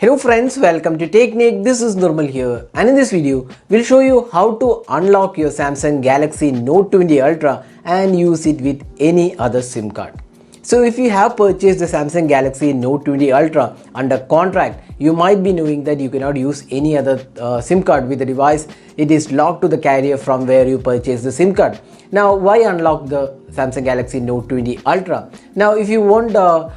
Hello friends, welcome to Technique. This is Nirmal here, and in this video we'll show you how to unlock your Samsung Galaxy Note 20 Ultra and use it with any other SIM card. So if you have purchased the Samsung Galaxy Note 20 Ultra under contract, you might be knowing that you cannot use any other SIM card with the device. It is locked to the carrier from where you purchased the SIM card. Now, why unlock the Samsung Galaxy Note 20 Ultra? Now, if you want to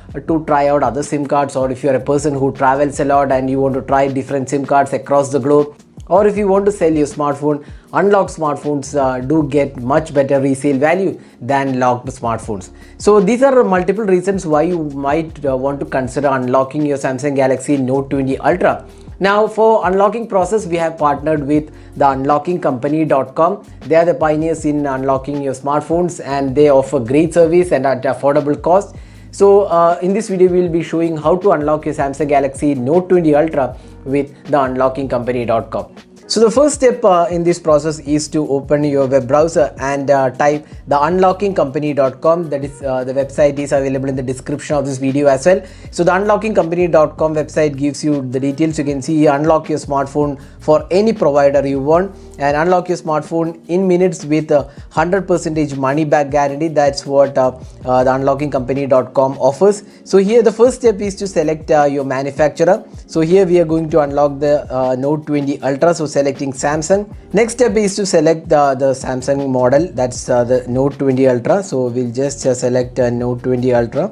try out other SIM cards, or if you are a person who travels a lot and you want to try different SIM cards across the globe, or if you want to sell your smartphone, unlocked smartphones do get much better resale value than locked smartphones. So these are multiple reasons why you might want to consider unlocking your Samsung Galaxy Note 20 Ultra. Now for unlocking process, we have partnered with the unlockingcompany.com. They are the pioneers in unlocking your smartphones, and they offer great service and at affordable cost. So in this video we will be showing how to unlock your Samsung Galaxy Note 20 Ultra with the unlockingcompany.com. So the first step in this process is to open your web browser and type the unlockingcompany.com. That is the website is available in the description of this video as well. So the unlockingcompany.com website gives you the details. You can see here, unlock your smartphone for any provider you want and unlock your smartphone in minutes with a 100% money back guarantee. That's what the unlockingcompany.com offers. So here the first step is to select your manufacturer. So here we are going to unlock the Note 20 Ultra. So selecting Samsung. Next step is to select the Samsung model, that's the Note 20 Ultra. So we'll just select Note 20 Ultra.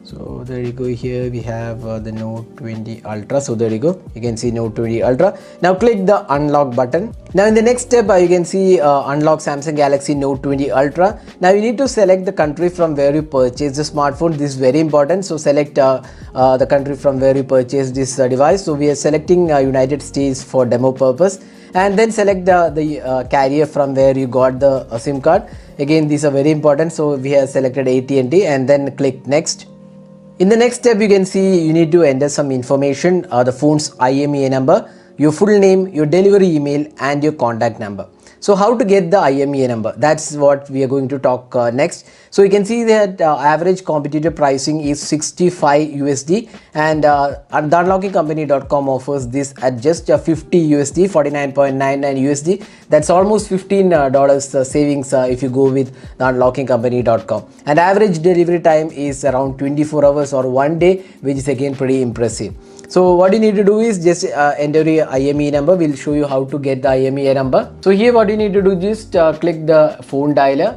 So there you go, here we have the Note 20 Ultra. So there you go, you can see Note 20 Ultra. Now click the unlock button. Now in the next step you can see unlock Samsung Galaxy Note 20 Ultra. Now you need to select the country from where you purchase the smartphone. This is very important. So select the country from where you purchase this device. So we are selecting United States for demo purpose, and then select the carrier from where you got the SIM card. Again, these are very important. So we have selected AT&T and then click next. In the next step, you can see you need to enter some information, the phone's IMEI number, your full name, your delivery email and your contact number. So how to get the IMEI number? That's what we are going to talk next. So you can see that average competitive pricing is 65 USD, and the unlockingcompany.com offers this at just 50 USD, 49.99 USD. That's almost $15 savings if you go with the unlockingcompany.com. And average delivery time is around 24 hours or 1 day, which is again pretty impressive. So what you need to do is just enter your IMEI number. We'll show you how to get the IMEI number. So here what you need to do is just click the phone dialer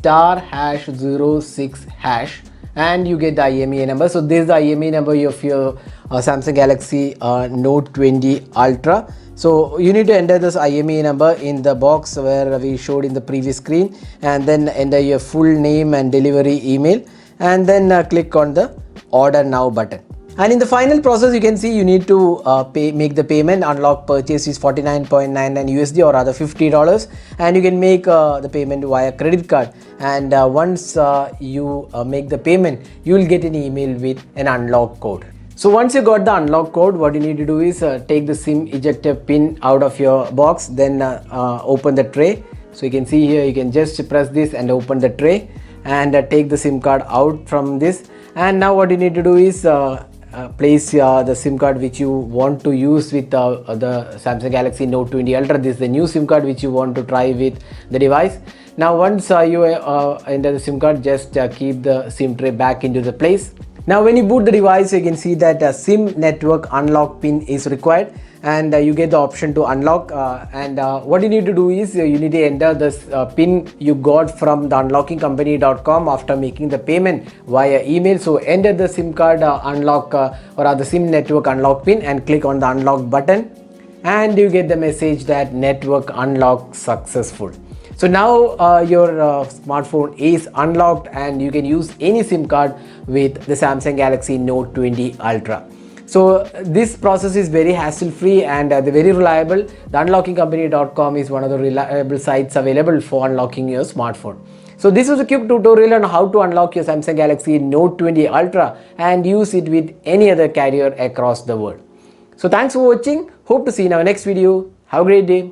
*#06# and you get the IMEI number. So this is the IMEI number of your Samsung Galaxy Note 20 Ultra. So you need to enter this IMEI number in the box where we showed in the previous screen, and then enter your full name and delivery email, and then click on the order now button. And in the final process, you can see you need to make the payment. Unlock purchase is 49.99 USD or rather $50, and you can make the payment via credit card. And once you make the payment, you will get an email with an unlock code. So once you got the unlock code, what you need to do is take the SIM ejector pin out of your box, then open the tray. So you can see here, you can just press this and open the tray and take the SIM card out from this. And now what you need to do is place the SIM card which you want to use with the Samsung Galaxy Note 20 Ultra. This is the new SIM card which you want to try with the device. Now once you enter the SIM card, just keep the SIM tray back into the place. Now when you boot the device, you can see that a SIM network unlock pin is required, and you get the option to unlock, and what you need to do is you need to enter this pin you got from the unlockingcompany.com after making the payment via email. So enter the SIM card unlock or the SIM network unlock pin and click on the unlock button, and you get the message that network unlock successful. So now your smartphone is unlocked and you can use any SIM card with the Samsung Galaxy Note 20 Ultra. So this process is very hassle-free and they're very reliable. The unlockingcompany.com is one of the reliable sites available for unlocking your smartphone. So this was a quick tutorial on how to unlock your Samsung Galaxy Note 20 Ultra and use it with any other carrier across the world. So thanks for watching. Hope to see you in our next video. Have a great day.